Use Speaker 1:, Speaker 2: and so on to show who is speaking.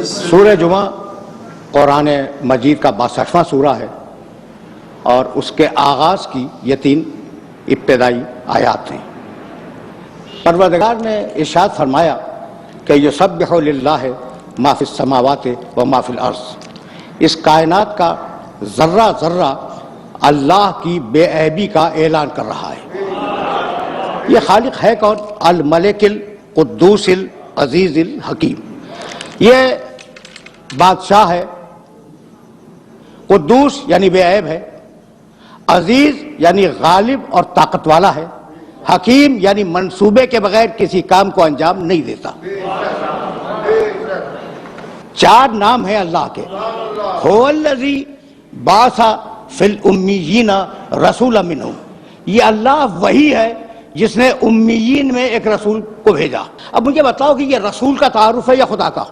Speaker 1: سورہ جمعہ قرآن مجید کا 62واں سورہ ہے اور اس کے آغاز کی یہ 3 ابتدائی آیات ہیں۔ پروردگار نے ارشاد فرمایا کہ یسبح للہ ما فی السماوات و ما فی الارض، اس کائنات کا ذرہ ذرہ اللہ کی بے عیبی کا اعلان کر رہا ہے۔ یہ خالق ہے کون؟ الملک القدوس العزیز الحکیم، یہ بادشاہ ہے، قدوس یعنی بے عیب ہے، عزیز یعنی غالب اور طاقت والا ہے، حکیم یعنی منصوبے کے بغیر کسی کام کو انجام نہیں دیتا۔ 4 نام ہیں اللہ کے۔ هو الذی بعث فی الامیین رسولا منہم، یہ اللہ وہی ہے جس نے امیین میں ایک رسول کو بھیجا۔ اب مجھے بتاؤ کہ یہ رسول کا تعارف ہے یا خدا کا؟